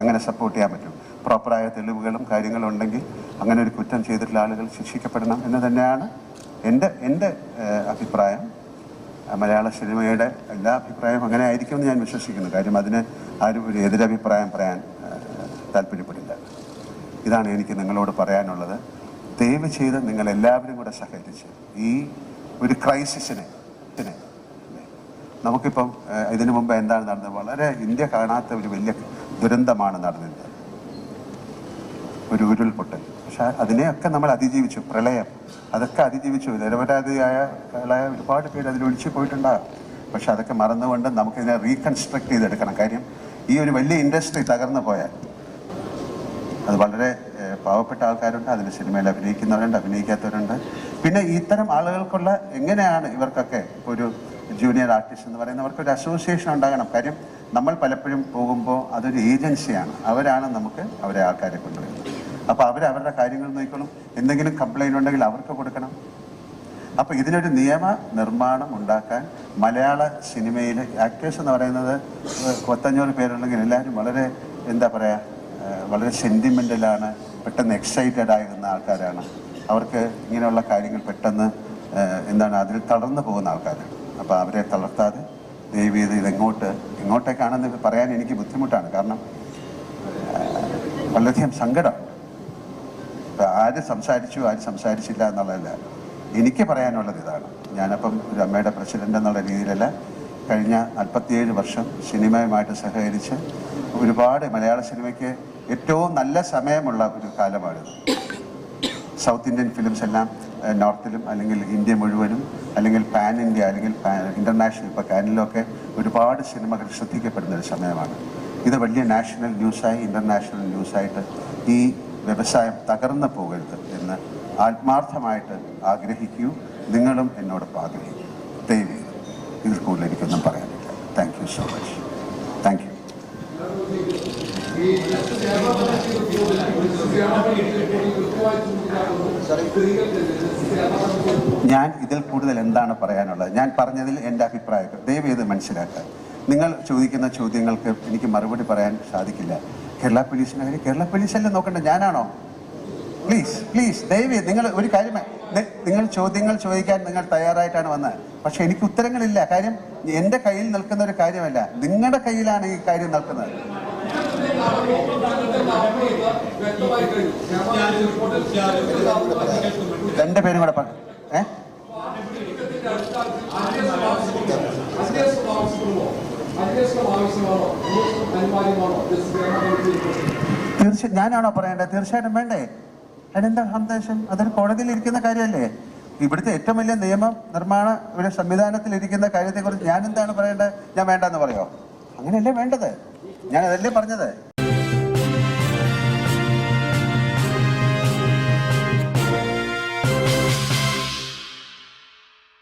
അങ്ങനെ സപ്പോർട്ട് ചെയ്യാൻ പറ്റും. പ്രോപ്പറായ തെളിവുകളും കാര്യങ്ങളും ഉണ്ടെങ്കിൽ അങ്ങനെ ഒരു കുറ്റം ചെയ്തിട്ടുള്ള ആളുകൾ ശിക്ഷിക്കപ്പെടണം എന്ന് തന്നെയാണ് എൻ്റെ അഭിപ്രായം. മലയാള സിനിമയുടെ എല്ലാ അഭിപ്രായവും അങ്ങനെ ആയിരിക്കുമെന്ന് ഞാൻ വിശ്വസിക്കുന്നു. കാര്യം അതിന് ആരും ഒരു എതിരഭിപ്രായം പറയാൻ താല്പര്യപ്പെടില്ല. ഇതാണ് എനിക്ക് നിങ്ങളോട് പറയാനുള്ളത്. ദയവ് ചെയ്ത് നിങ്ങളെല്ലാവരും കൂടെ സഹകരിച്ച് ഈ ഒരു ക്രൈസിസിനെ നമുക്കിപ്പം ഇതിനു മുമ്പ് എന്താണ് നടന്നത്? വളരെ ഇന്ത്യ കാണാത്ത ഒരു വലിയ ദുരന്തമാണ് നടന്നത്, ഒരു ഉരുൾപൊട്ടൽ. പക്ഷെ അതിനെയൊക്കെ നമ്മൾ അതിജീവിച്ചു. പ്രളയം, അതൊക്കെ അതിജീവിച്ചു. നിരപരാധിയായ ഒരുപാട് പേര് അതിലൊഴിച്ചു പോയിട്ടുണ്ടാകും. പക്ഷെ അതൊക്കെ മറന്നുകൊണ്ട് നമുക്കിതിനെ റീകൺസ്ട്രക്ട് ചെയ്തെടുക്കണം. കാര്യം ഈ ഒരു വലിയ ഇൻഡസ്ട്രി തകർന്നു പോയാൽ അത് വളരെ പാവപ്പെട്ട ആൾക്കാരുണ്ട്, അതിൽ സിനിമയിൽ അഭിനയിക്കുന്നവരുണ്ട്, അഭിനയിക്കാത്തവരുണ്ട്. പിന്നെ ഇത്തരം ആളുകൾക്കുള്ള എങ്ങനെയാണ് ഇവർക്കൊക്കെ ഒരു ജൂനിയർ ആർട്ടിസ്റ്റ് എന്ന് പറയുന്നവർക്ക് ഒരു അസോസിയേഷൻ ഉണ്ടാകണം. കാര്യം നമ്മൾ പലപ്പോഴും പോകുമ്പോൾ അതൊരു ഏജൻസിയാണ്, അവരാണ് നമുക്ക് അവരെ ആൾക്കാരെ കൊണ്ടുവരുന്നത്. അപ്പോൾ അവരുടെ കാര്യങ്ങൾ നോക്കിക്കോളും. എന്തെങ്കിലും കംപ്ലൈൻറ്റ് ഉണ്ടെങ്കിൽ അവർക്ക് കൊടുക്കണം. അപ്പോൾ ഇതിനൊരു നിയമ നിർമ്മാണം ഉണ്ടാക്കാൻ മലയാള സിനിമയിൽ ആക്ടേഴ്സ് എന്ന് പറയുന്നത് 500 പേരുണ്ടെങ്കിൽ എല്ലാവരും വളരെ എന്താ പറയുക, വളരെ സെൻറ്റിമെൻ്റലാണ്, പെട്ടെന്ന് എക്സൈറ്റഡ് ആകുന്ന ആൾക്കാരാണ്. അവർക്ക് ഇങ്ങനെയുള്ള കാര്യങ്ങൾ പെട്ടെന്ന് അതിൽ തളർന്നു പോകുന്ന ആൾക്കാരാണ്. അപ്പോൾ അവരെ തളർത്താതെ ദയവ് ചെയ്ത് എങ്ങോട്ടേക്കാണെന്ന് പറയാൻ എനിക്ക് ബുദ്ധിമുട്ടാണ്. കാരണം വളരെയധികം സങ്കടം. ഇപ്പം ആര് സംസാരിച്ചില്ല എന്നുള്ളതല്ല, എനിക്ക് പറയാനുള്ളത് ഇതാണ്. ഞാനപ്പം ഒരു അമ്മയുടെ പ്രസിഡന്റ് എന്നുള്ള രീതിയിലല്ല, കഴിഞ്ഞ 47 വർഷം സിനിമയുമായിട്ട് സഹകരിച്ച് ഒരുപാട് മലയാള സിനിമയ്ക്ക് ഏറ്റവും നല്ല സമയമുള്ള ഒരു കാലമാണിത്. സൗത്ത് ഇന്ത്യൻ ഫിലിംസ് എല്ലാം നോർത്തിലും അല്ലെങ്കിൽ ഇന്ത്യ മുഴുവനും അല്ലെങ്കിൽ പാൻ ഇന്ത്യ അല്ലെങ്കിൽ ഇൻ്റർനാഷണൽ, ഇപ്പോൾ കാനിലൊക്കെ ഒരുപാട് സിനിമകൾ ശ്രദ്ധിക്കപ്പെടുന്ന ഒരു സമയമാണ്. ഇത് വലിയ നാഷണൽ ന്യൂസായി ഇൻ്റർനാഷണൽ ന്യൂസായിട്ട് ഈ വ്യവസായം തകർന്നു പോകരുത് എന്ന് ആത്മാർത്ഥമായിട്ട് ആഗ്രഹിക്കൂ. നിങ്ങളും എന്നോടൊപ്പം ആഗ്രഹിക്കൂ. ദയവ് ഇതിൽ കൂടുതൽ എനിക്കൊന്നും പറയാനില്ല. Thank you so much. Thank you. ഞാൻ ഇതിൽ കൂടുതൽ എന്താണ് പറയാനുള്ളത്? ഞാൻ പറഞ്ഞതിൽ എൻ്റെ അഭിപ്രായം ദയവ് ചെയ്ത് മനസ്സിലാക്കുക. നിങ്ങൾ ചോദിക്കുന്ന ചോദ്യങ്ങൾക്ക് എനിക്ക് മറുപടി പറയാൻ സാധിക്കില്ല. കേരള പോലീസിൻ്റെ കാര്യം കേരള പോലീസല്ലേ നോക്കണ്ട, ഞാനാണോ? പ്ലീസ് ദയവ് നിങ്ങൾ ഒരു കാര്യം, നിങ്ങൾ ചോദ്യങ്ങൾ ചോദിക്കാൻ നിങ്ങൾ തയ്യാറായിട്ടാണ് വന്നത്. പക്ഷെ എനിക്ക് ഉത്തരങ്ങളില്ല. കാര്യം എൻ്റെ കയ്യിൽ നിൽക്കുന്ന ഒരു കാര്യമല്ല, നിങ്ങളുടെ കയ്യിലാണ് ഈ കാര്യം നിൽക്കുന്നത്. രണ്ടുപേരും കൂടെ തീർച്ചയായും ഞാനാണോ പറയേണ്ടത്? തീർച്ചയായിട്ടും വേണ്ടേ. അതിനെന്താ സന്ദേശം? അതൊരു കോടതിയിൽ ഇരിക്കുന്ന കാര്യമല്ലേ. ഇവിടുത്തെ ഏറ്റവും വലിയ നിയമ നിർമ്മാണ ഒരു സംവിധാനത്തിൽ ഇരിക്കുന്ന കാര്യത്തെക്കുറിച്ച് ഞാൻ എന്താണ് പറയേണ്ടത്? ഞാൻ വേണ്ടെന്ന് പറയോ? അങ്ങനെയല്ലേ വേണ്ടത്. ഞാൻ അതല്ലേ പറഞ്ഞത്.